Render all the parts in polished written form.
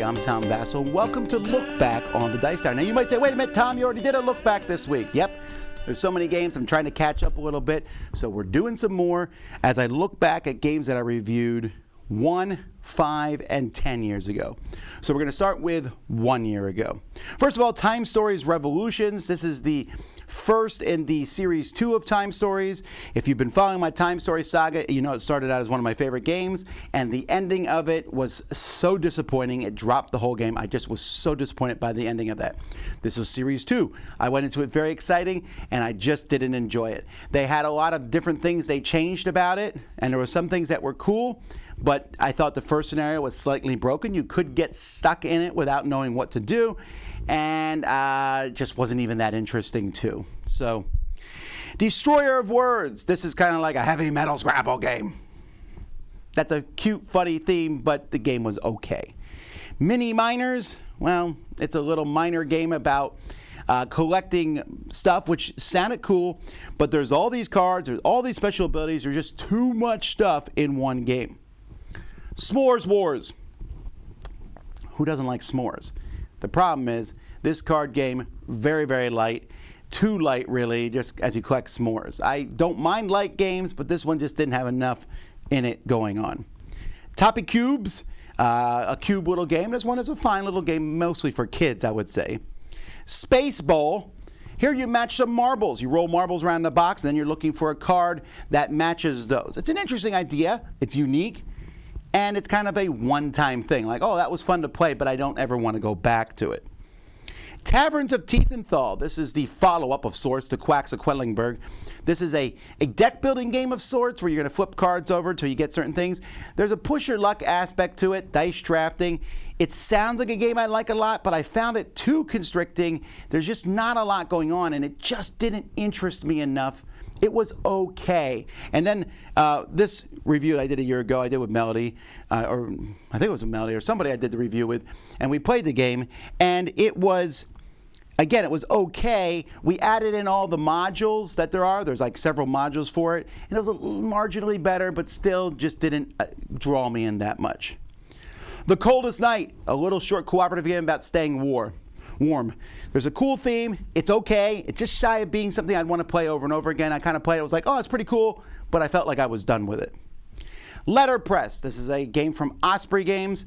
everybody. I'm Tom Vasel. Welcome to Lookback on the Dice Tower. Now you might say, wait a minute, Tom, you already did a Lookback this week. Yep. There's so many games. I'm trying to catch up a little bit. So we're doing some more as I look back at games that I reviewed 1, 5, and 10 years ago. So we're going to start with 1 year ago. First of all, Time Stories Revolutions. This is the first in the Series 2 of Time Stories. If you've been following my Time Story saga, you know it started out as one of my favorite games, and the ending of it was so disappointing. It dropped the whole game. I just was so disappointed by the ending of that. This was Series 2. I went into it very exciting, and I just didn't enjoy it. They had a lot of different things they changed about it, and there were some things that were cool, but I thought the first scenario was slightly broken. You could get stuck in it without knowing what to do, and just wasn't even that interesting too. So, Destroyer of Words. This is kind of like a heavy metal Scrabble game. That's a cute, funny theme, but the game was okay. Mini Miners. Well, it's a little miner game about collecting stuff, which sounded cool, but there's all these cards, there's all these special abilities, there's just too much stuff in one game. Smores Wars. Who doesn't like s'mores? The problem is this card game, very, very light. Too light, really, just as you collect s'mores. I don't mind light games, but this one just didn't have enough in it going on. Toppy Cubes, a cube little game. This one is a fine little game, mostly for kids, I would say. Space Bowl. Here you match some marbles. You roll marbles around the box, and then you're looking for a card that matches those. It's an interesting idea. It's unique. And it's kind of a one-time thing. Like, oh, that was fun to play, but I don't ever want to go back to it. Taverns of Teeth and Thaw. This is the follow-up of sorts to Quacks of Quedlinburg. This is a deck-building game of sorts where you're going to flip cards over until you get certain things. There's a push-your-luck aspect to it, dice drafting. It sounds like a game I like a lot, but I found it too constricting. There's just not a lot going on, and it just didn't interest me enough. It was okay. And then this review I did a year ago, I did with Melody, or I think it was with Melody or somebody I did the review with, and we played the game, and it was, again, it was okay. We added in all the modules that there are. There's like several modules for it, and it was marginally better, but still just didn't draw me in that much. The Coldest Night, a little short cooperative game about staying warm. There's a cool theme. It's okay. It's just shy of being something I'd want to play over and over again. I kind of played it. I was like, oh, it's pretty cool, but I felt like I was done with it. Letterpress. This is a game from Osprey Games.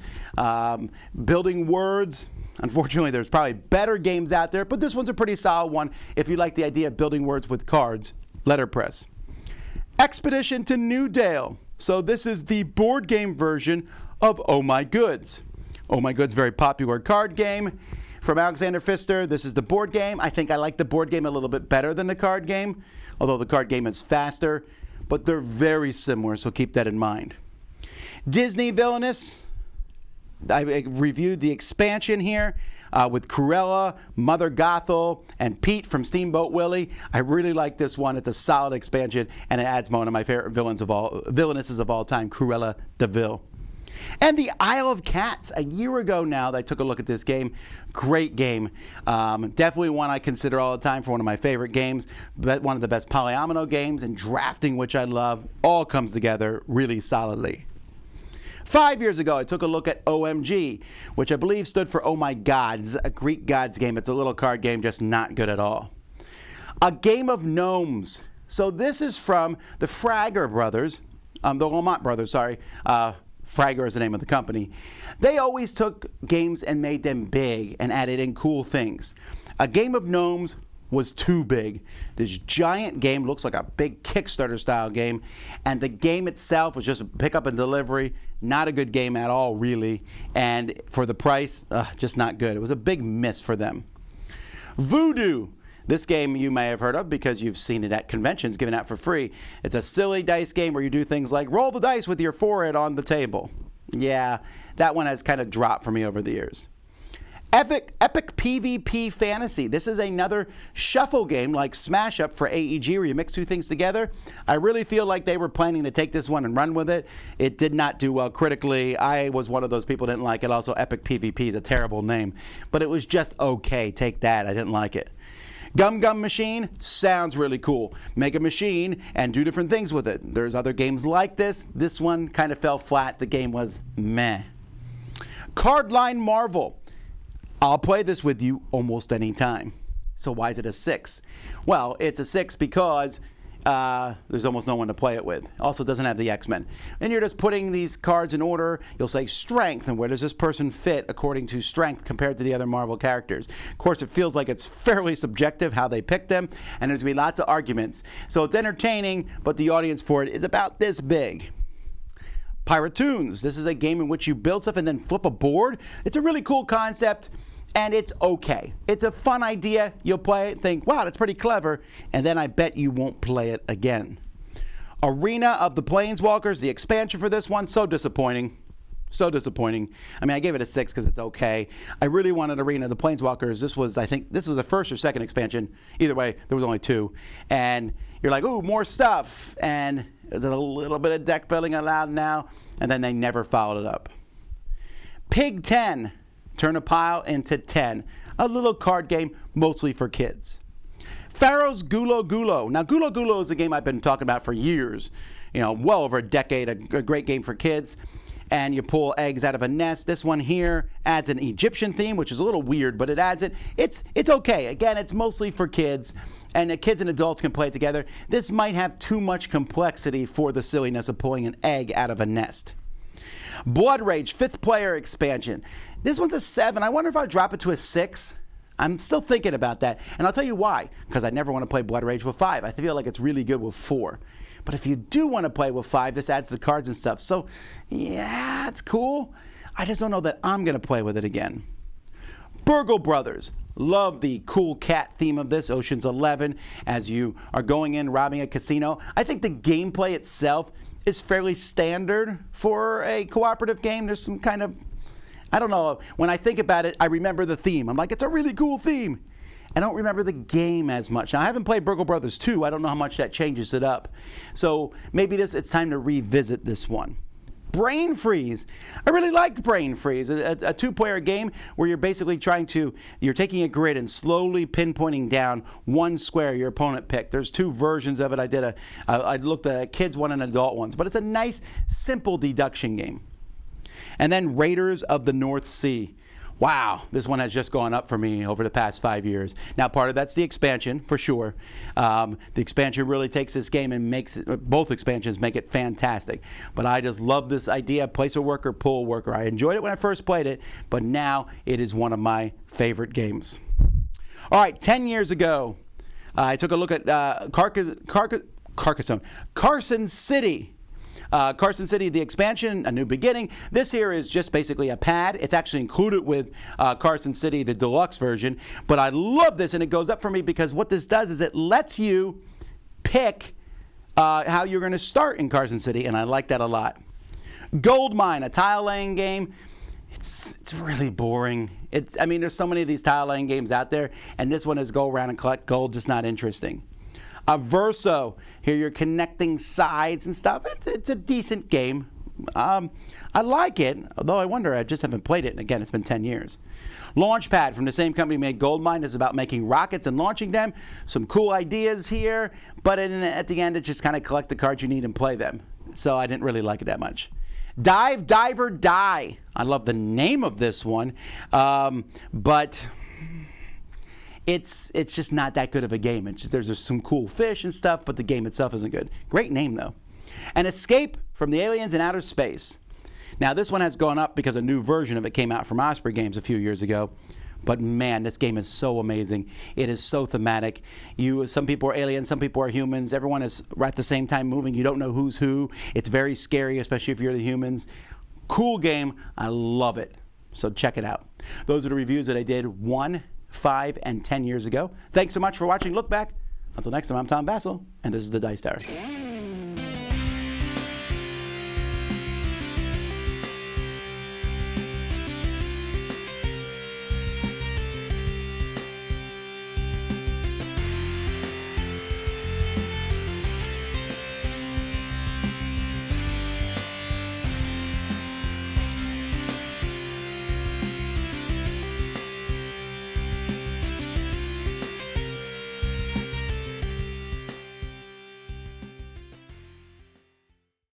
Building words. Unfortunately, there's probably better games out there, but this one's a pretty solid one if you like the idea of building words with cards. Letterpress. Expedition to Newdale. So this is the board game version of Oh My Goods. Oh My Goods, very popular card game. From Alexander Pfister, this is the board game. I think I like the board game a little bit better than the card game, although the card game is faster, but they're very similar, so keep that in mind. Disney Villainous, I reviewed the expansion here with Cruella, Mother Gothel, and Pete from Steamboat Willie. I really like this one. It's a solid expansion, and it adds one of my favorite villainesses of all time, Cruella de Vil. And the Isle of Cats, a year ago now that I took a look at this game. Great game. Definitely one I consider all the time for one of my favorite games. One of the best polyomino games, and drafting, which I love. All comes together really solidly. 5 years ago, I took a look at OMG, which I believe stood for Oh My Gods, a Greek gods game. It's a little card game, just not good at all. A Game of Gnomes. So this is from the Fragger brothers, the Lamont brothers, sorry. Fragger is the name of the company. They always took games and made them big and added in cool things. A Game of Gnomes was too big. This giant game looks like a big Kickstarter style game, and the game itself was just a pickup and delivery. Not a good game at all, really, and for the price, just not good. It was a big miss for them. Voodoo. This game you may have heard of because you've seen it at conventions given out for free. It's a silly dice game where you do things like roll the dice with your forehead on the table. Yeah, that one has kind of dropped for me over the years. Epic PvP Fantasy. This is another shuffle game like Smash Up for AEG where you mix two things together. I really feel like they were planning to take this one and run with it. It did not do well critically. I was one of those people who didn't like it. Also, Epic PvP is a terrible name. But it was just okay. Take that. I didn't like it. Gum Gum Machine sounds really cool. Make a machine and do different things with it. There's other games like this. This one kind of fell flat. The game was meh. Cardline Marvel. I'll play this with you almost any time. So why is it a 6? Well, it's a 6 because there's almost no one to play it with. Also doesn't have the X-Men. And you're just putting these cards in order. You'll say strength, and where does this person fit according to strength compared to the other Marvel characters. Of course, it feels like it's fairly subjective how they pick them, and there's going to be lots of arguments. So it's entertaining, but the audience for it is about this big. Piratoons. This is a game in which you build stuff and then flip a board. It's a really cool concept. And it's okay. It's a fun idea. You'll play it, think, wow, that's pretty clever, and then I bet you won't play it again. Arena of the Planeswalkers, the expansion for this one, so disappointing. So disappointing. I mean, I gave it a 6 because it's okay. I really wanted Arena of the Planeswalkers. This was, I think, this was the first or second expansion. Either way, there was only 2. And you're like, ooh, more stuff. And is it a little bit of deck building allowed now? And then they never followed it up. Pig 10. Turn a pile into 10. A little card game, mostly for kids. Pharaohs Gulo. Now, Gulo is a game I've been talking about for years. You know, well over a decade, a great game for kids. And you pull eggs out of a nest. This one here adds an Egyptian theme, which is a little weird, but it adds it. It's okay. Again, it's mostly for kids, and kids and adults can play it together. This might have too much complexity for the silliness of pulling an egg out of a nest. Blood Rage, 5th player expansion. This one's a 7. I wonder if I'll drop it to a 6. I'm still thinking about that. And I'll tell you why. Because I never want to play Blood Rage with 5. I feel like it's really good with 4. But if you do want to play with 5, this adds the cards and stuff. So, yeah, it's cool. I just don't know that I'm going to play with it again. Burgle Brothers. Love the cool cat theme of this, Ocean's 11, as you are going in, robbing a casino. I think the gameplay itself is fairly standard for a cooperative game. There's some kind of, I don't know, when I think about it, I remember the theme. I'm like, it's a really cool theme. I don't remember the game as much. Now, I haven't played Burgle Brothers 2. I don't know how much that changes it up. So maybe it's time to revisit this one. Brain Freeze. I really liked Brain Freeze, a 2-player game where you're basically you're taking a grid and slowly pinpointing down one square your opponent picked. There's 2 versions of it. I looked at a kids one and adult ones, but it's a nice, simple deduction game. And then Raiders of the North Sea. Wow, this one has just gone up for me over the past 5 years. Now, part of that's the expansion, for sure. The expansion really takes this game and makes it, both expansions make it fantastic. But I just love this idea, place a worker, pull a worker. I enjoyed it when I first played it, but now it is one of my favorite games. All right, 10 years ago, I took a look at Carson City. Carson City, the expansion, A New Beginning. This here is just basically a pad. It's actually included with Carson City, the deluxe version. But I love this, and it goes up for me because what this does is it lets you pick how you're going to start in Carson City, and I like that a lot. Gold Mine, a tile laying game. It's really boring. I mean, there's so many of these tile laying games out there, and this one is go around and collect gold, just not interesting. Averso, here you're connecting sides and stuff. It's a decent game. I like it, although I wonder, I just haven't played it. And again, it's been 10 years. Launchpad from the same company made Goldmine is about making rockets and launching them. Some cool ideas here, but at the end, it's just kind of collect the cards you need and play them. So I didn't really like it that much. Dive, Diver, Die. I love the name of this one, but it's just not that good of a game. There's just some cool fish and stuff, but the game itself isn't good. Great name, though. And Escape from the Aliens in Outer Space. Now, this one has gone up because a new version of it came out from Osprey Games a few years ago. But man, this game is so amazing. It is so thematic. Some people are aliens, some people are humans. Everyone is at the same time moving. You don't know who's who. It's very scary, especially if you're the humans. Cool game. I love it. So check it out. Those are the reviews that I did 1, 5, and 10 years ago. Thanks so much for watching Look Back. Until next time, I'm Tom Vasel, and this is the Dice Tower.